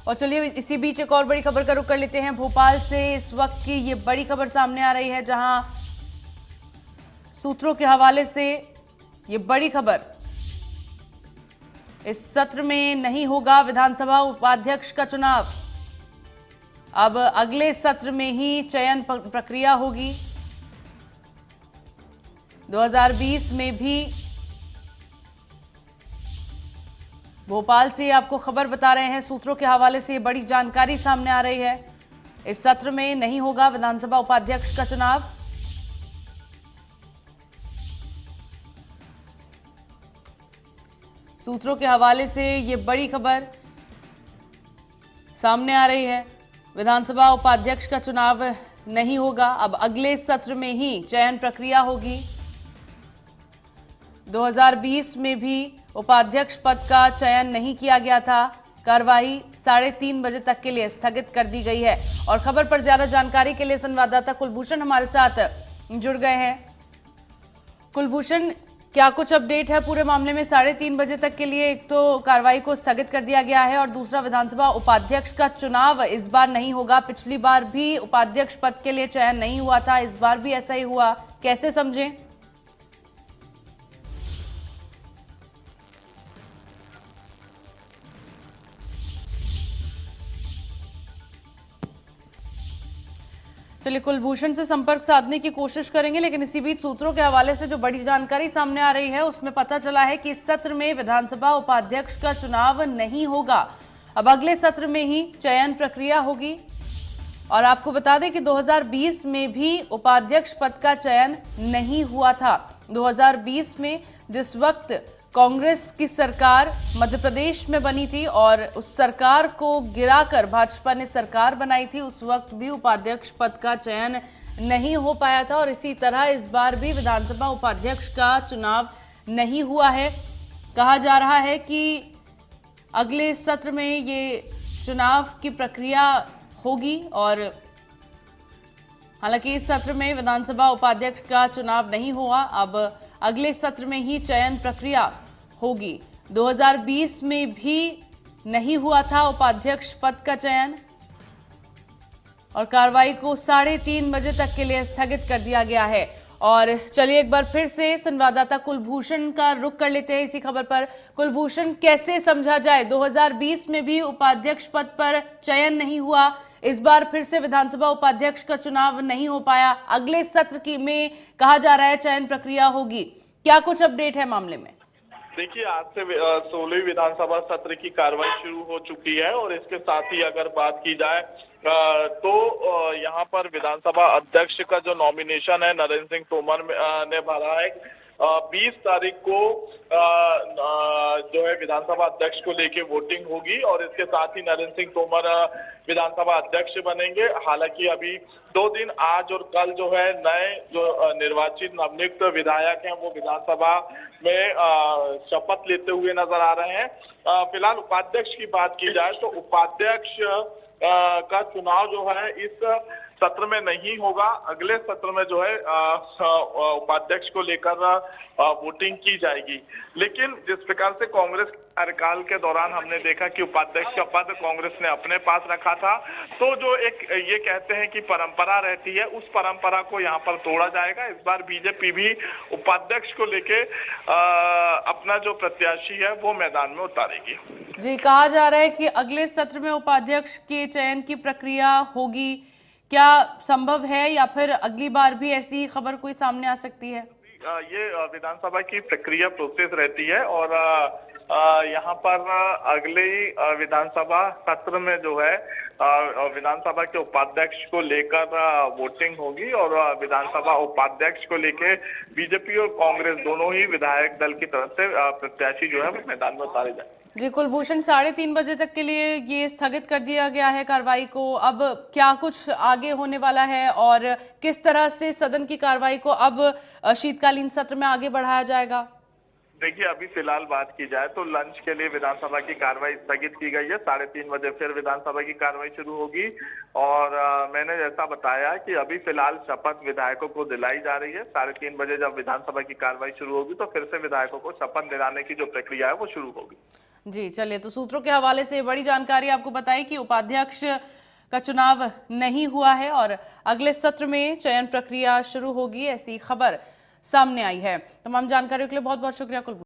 और चलिए इसी बीच एक और बड़ी खबर का रुख कर लेते हैं। भोपाल से इस वक्त की ये बड़ी खबर सामने आ रही है, जहां सूत्रों के हवाले से ये बड़ी खबर, इस सत्र में नहीं होगा विधानसभा उपाध्यक्ष का चुनाव। अब अगले सत्र में ही चयन प्रक्रिया होगी। 2020 में भी भोपाल से आपको खबर बता रहे हैं, सूत्रों के हवाले से बड़ी जानकारी सामने आ रही है। इस सत्र में नहीं होगा विधानसभा उपाध्यक्ष का चुनाव। सूत्रों के हवाले से ये बड़ी खबर सामने आ रही है। विधानसभा उपाध्यक्ष का चुनाव नहीं होगा, अब अगले सत्र में ही चयन प्रक्रिया होगी। 2020 में भी उपाध्यक्ष पद का चयन नहीं किया गया था। कार्यवाही 3:30 बजे तक के लिए स्थगित कर दी गई है। और खबर पर ज्यादा जानकारी के लिए संवाददाता कुलभूषण हमारे साथ जुड़ गए हैं। कुलभूषण, क्या कुछ अपडेट है पूरे मामले में? 3:30 बजे तक के लिए एक तो कार्रवाई को स्थगित कर दिया गया है और दूसरा विधानसभा उपाध्यक्ष का चुनाव इस बार नहीं होगा। पिछली बार भी उपाध्यक्ष पद के लिए चयन नहीं हुआ था, इस बार भी ऐसा ही हुआ, कैसे समझें? चलिए कुलभूषण से संपर्क साधने की कोशिश करेंगे, लेकिन इसी बीच सूत्रों के हवाले से जो बड़ी जानकारी सामने आ रही है उसमें पता चला है कि इस सत्र में विधानसभा उपाध्यक्ष का चुनाव नहीं होगा। अब अगले सत्र में ही चयन प्रक्रिया होगी। और आपको बता दें कि 2020 में भी उपाध्यक्ष पद का चयन नहीं हुआ था। 2020 में जिस वक्त कांग्रेस की सरकार मध्य प्रदेश में बनी थी और उस सरकार को गिराकर भाजपा ने सरकार बनाई थी, उस वक्त भी उपाध्यक्ष पद का चयन नहीं हो पाया था। और इसी तरह इस बार भी विधानसभा उपाध्यक्ष का चुनाव नहीं हुआ है। कहा जा रहा है कि अगले सत्र में ये चुनाव की प्रक्रिया होगी और हालांकि इस सत्र में विधानसभा उपाध्यक्ष का चुनाव नहीं हुआ, अब अगले सत्र में ही चयन प्रक्रिया होगी। 2020 में भी नहीं हुआ था उपाध्यक्ष पद का चयन और कार्रवाई को 3:30 बजे तक के लिए स्थगित कर दिया गया है। और चलिए एक बार फिर से संवाददाता कुलभूषण का रुख कर लेते हैं इसी खबर पर। कुलभूषण, कैसे समझा जाए, 2020 में भी उपाध्यक्ष पद पर चयन नहीं हुआ, इस बार फिर से विधानसभा उपाध्यक्ष का चुनाव नहीं हो पाया, अगले सत्र की में कहा जा रहा है चयन प्रक्रिया होगी, क्या कुछ अपडेट है मामले में? देखिए, आज से 16वीं विधानसभा सत्र की कार्रवाई शुरू हो चुकी है और इसके साथ ही अगर बात की जाए तो यहाँ पर विधानसभा अध्यक्ष का जो नॉमिनेशन है नरेंद्र सिंह तोमर ने भरा है। 20 तारीख को जो है विधानसभा अध्यक्ष को लेके वोटिंग होगी और इसके साथ ही नरेंद्र सिंह तोमर विधानसभा अध्यक्ष बनेंगे। हालांकि अभी 2 दिन, आज और कल जो है नए जो निर्वाचित नवनियुक्त विधायक हैं वो विधानसभा में शपथ लेते हुए नजर आ रहे हैं। फिलहाल उपाध्यक्ष की बात की जाए तो उपाध्यक्ष का चुनाव जो है इस सत्र में नहीं होगा। अगले सत्र में जो है उपाध्यक्ष को लेकर वोटिंग की जाएगी। लेकिन जिस प्रकार से कांग्रेस कार्यकाल के दौरान हमने देखा कि उपाध्यक्ष का पद कांग्रेस ने अपने पास रखा था, तो जो एक ये कहते हैं कि परंपरा रहती है, उस परंपरा को यहाँ पर तोड़ा जाएगा। इस बार बीजेपी भी उपाध्यक्ष को लेके अपना जो प्रत्याशी है वो मैदान में उतारेगी। जी, कहा जा रहा है कि अगले सत्र में उपाध्यक्ष के चयन की प्रक्रिया होगी, क्या संभव है या फिर अगली बार भी ऐसी खबर कोई सामने आ सकती है? ये विधानसभा की प्रक्रिया प्रोसेस रहती है और यहाँ पर अगले विधानसभा सत्र में जो है विधानसभा के उपाध्यक्ष को लेकर वोटिंग होगी और विधानसभा उपाध्यक्ष को लेके बीजेपी और कांग्रेस दोनों ही विधायक दल की तरफ से प्रत्याशी जो है वो मैदान में उतारे जाए। जी कुलभूषण, 3:30 बजे तक के लिए ये स्थगित कर दिया गया है कार्रवाई को। अब क्या कुछ आगे होने वाला है और किस तरह से सदन की कार्रवाई को अब शीतकालीन सत्र में आगे बढ़ाया जाएगा? देखिए, अभी फिलहाल बात की जाए तो लंच के लिए विधानसभा की कार्रवाई स्थगित की गई है। 3:30 बजे फिर विधानसभा की कार्रवाई शुरू होगी और मैंने जैसा बताया कि अभी फिलहाल शपथ विधायकों को दिलाई जा रही है। 3:30 बजे जब विधानसभा की कार्रवाई शुरू होगी तो फिर से विधायकों को शपथ दिलाने की जो प्रक्रिया है वो शुरू होगी। जी चलिए, तो सूत्रों के हवाले से बड़ी जानकारी आपको बताई कि उपाध्यक्ष का चुनाव नहीं हुआ है और अगले सत्र में चयन प्रक्रिया शुरू होगी, ऐसी खबर सामने आई है। तमाम जानकारियों के लिए बहुत बहुत शुक्रिया कुलभूषण।